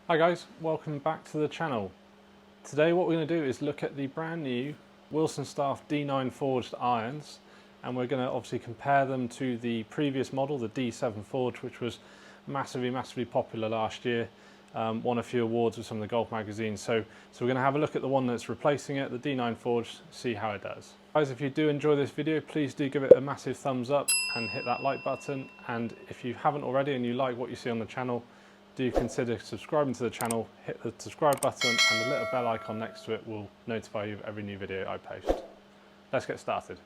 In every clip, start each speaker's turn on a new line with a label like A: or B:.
A: Hi guys, welcome back to the channel. Today what we're going to do is look at the brand new Wilson Staff D9 forged irons, and we're going to obviously compare them to the previous model, the D7 forged, which was massively popular last year. Won a few awards with some of the golf magazines. So we're going to have a look at the one that's replacing it, the D9 forged, see how it does. Guys, if you do enjoy this video, please do give it a massive thumbs up and hit that like button. And if you haven't already and you like what you see on the channel, do consider subscribing to the channel. Hit the subscribe button and the little bell icon next to it will notify you of every new video I post. Let's get started.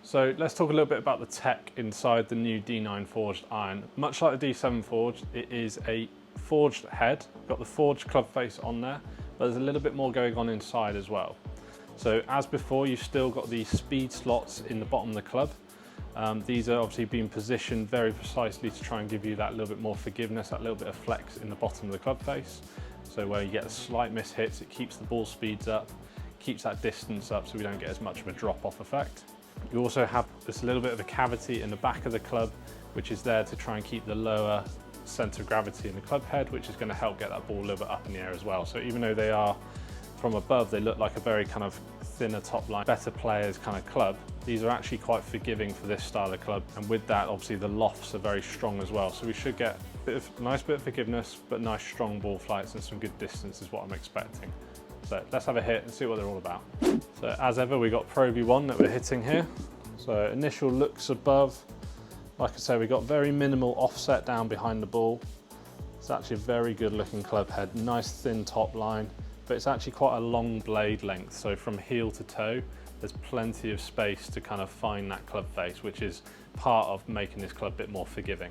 A: So let's talk a little bit about the tech inside the new D9 forged iron. Much like the D7 forged, it is a forged head. Got the forged club face on there, but there's a little bit more going on inside as well. So as before, you've still got the speed slots in the bottom of the club. These are obviously being positioned very precisely to try and give you that little bit more forgiveness, that little bit of flex in the bottom of the club face. So where you get a slight miss hits, it keeps the ball speeds up, keeps that distance up so we don't get as much of a drop-off effect. You also have this little bit of a cavity in the back of the club, which is there to try and keep the lower center of gravity in the club head, which is going to help get that ball a little bit up in the air as well. So even though they are from above, they look like a very kind of thinner top line, better players kind of club. These are actually quite forgiving for this style of club. And with that, obviously the lofts are very strong as well. So we should get a nice bit of forgiveness, but nice strong ball flights and some good distance is what I'm expecting. So let's have a hit and see what they're all about. So as ever, we got Pro V1 that we're hitting here. So initial looks above, like I say, we got very minimal offset down behind the ball. It's actually a very good looking club head, nice thin top line, but it's actually quite a long blade length. So from heel to toe, there's plenty of space to kind of find that club face, which is part of making this club a bit more forgiving.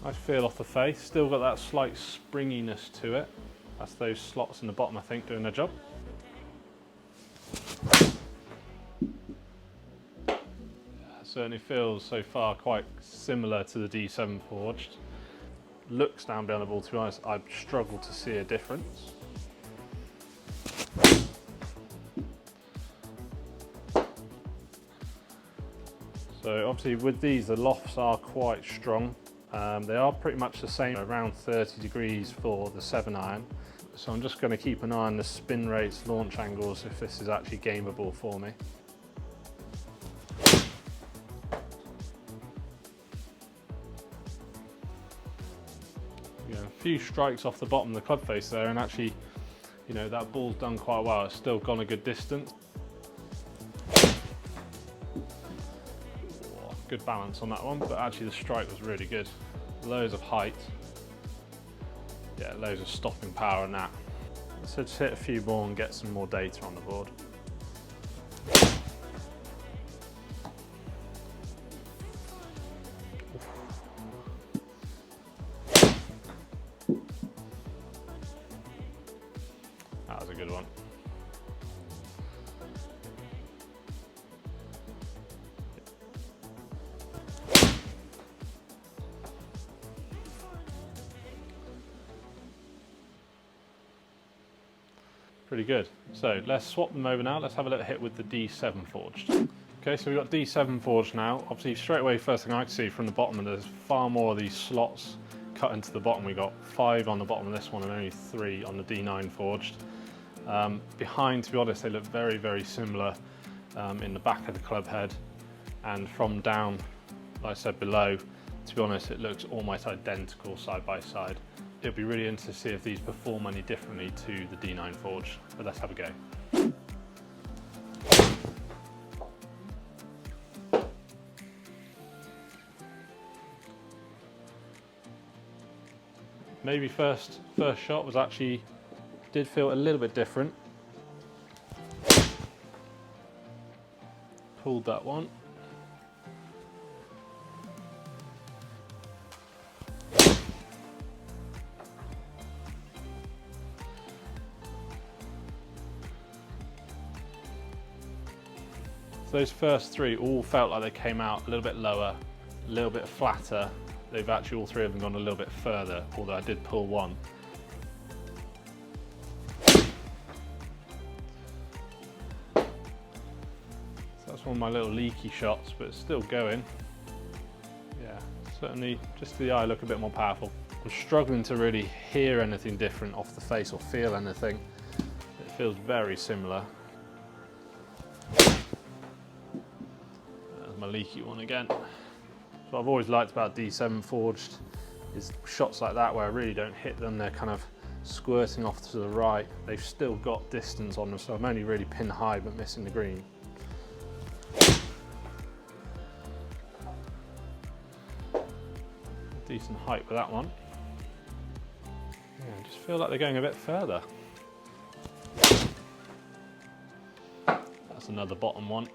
A: Nice feel off the face, still got that slight springiness to it. That's those slots in the bottom, I think, doing their job. Certainly feels so far quite similar to the D7 forged. Looks down behind the ball, to be honest, I've struggled to see a difference. So obviously with these, the lofts are quite strong. They are pretty much the same, around 30 degrees for the 7-iron. So I'm just going to keep an eye on the spin rates, launch angles, if this is actually gameable for me. A few strikes off the bottom of the club face there, and actually, you know, that ball's done quite well. It's still gone a good distance. Good balance on that one, but actually the strike was really good. Loads of height. Yeah, loads of stopping power on that. So just hit a few more and get some more data on the board. That was a good one. Pretty good. So let's swap them over now. Let's have a little hit with the D7 forged. Okay, so we've got D7 forged now. Obviously straight away, first thing I can see from the bottom, there's far more of these slots cut into the bottom. We got 5 on the bottom of this one and only 3 on the D9 forged. Behind, to be honest, they look very similar in the back of the club head, and from down, like I said, below, to be honest, it looks almost identical side by side. It'll be really interesting to see if these perform any differently to the D9 forged, but let's have a go. Maybe first shot was actually, did feel a little bit different. Pulled that one. So those first 3 all felt like they came out a little bit lower, a little bit flatter. They've actually, all 3 of them, gone a little bit further, although I did pull one. That's one of my little leaky shots, but it's still going. Yeah, certainly just to the eye look a bit more powerful. I'm struggling to really hear anything different off the face or feel anything. It feels very similar. There's my leaky one again. So I've always liked about D7 forged is shots like that where I really don't hit them, they're kind of squirting off to the right. They've still got distance on them, so I'm only really pin high but missing the green. Decent height with that one. Yeah, I just feel like they're going a bit further. That's another bottom one.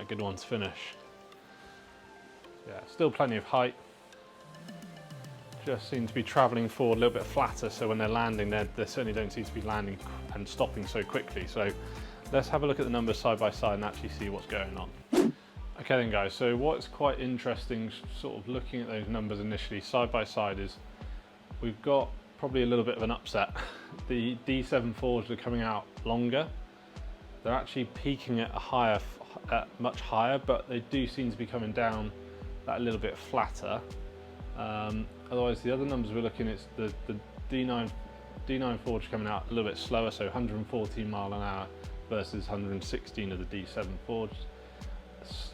A: Good one to finish. Yeah, still plenty of height. Just seem to be travelling forward a little bit flatter, so when they're landing, they certainly don't seem to be landing and stopping so quickly. So let's have a look at the numbers side by side and actually see what's going on. Okay then guys, so what's quite interesting, sort of looking at those numbers initially side by side, is we've got probably a little bit of an upset. The D7 forged are coming out longer. They're actually peaking at a higher, much higher, but they do seem to be coming down that little bit flatter. Otherwise, the other numbers we're looking at, the D9 forged coming out a little bit slower, so 114 mile an hour versus 116 of the D7 forged.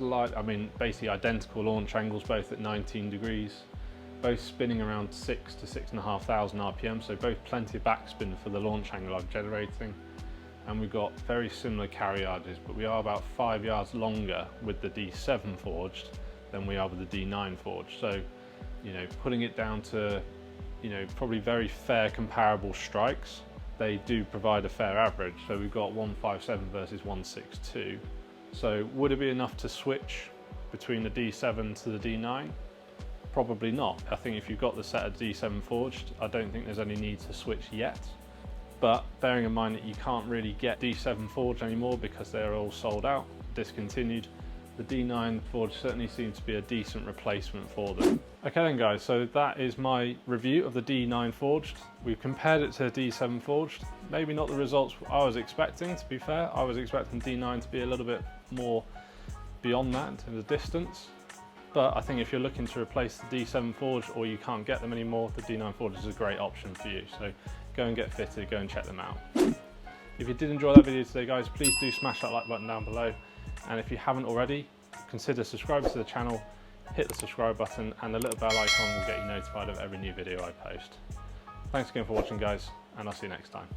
A: I mean, basically identical launch angles, both at 19 degrees, both spinning around 6 to 6,500 RPM, so both plenty of backspin for the launch angle I'm generating. And we've got very similar carry yardages, but we are about 5 yards longer with the D7 forged than we are with the D9 forged. So, you know, putting it down to, you know, probably very fair comparable strikes, they do provide a fair average. So we've got 157 versus 162. So would it be enough to switch between the D7 to the D9? Probably not. I think if you've got the set of D7 forged, I don't think there's any need to switch yet. But bearing in mind that you can't really get D7 forged anymore because they're all sold out, discontinued, the D9 forged certainly seems to be a decent replacement for them. Okay then guys, so that is my review of the D9 forged. We've compared it to D7 forged. Maybe not the results I was expecting, to be fair. I was expecting D9 to be a little bit more beyond that in terms of distance. But I think if you're looking to replace the D7 forged or you can't get them anymore, the D9 forged is a great option for you. So go and get fitted, go and check them out. If you did enjoy that video today guys, please do smash that like button down below. And if you haven't already, consider subscribing to the channel, hit the subscribe button and the little bell icon will get you notified of every new video I post. Thanks again for watching guys, and I'll see you next time.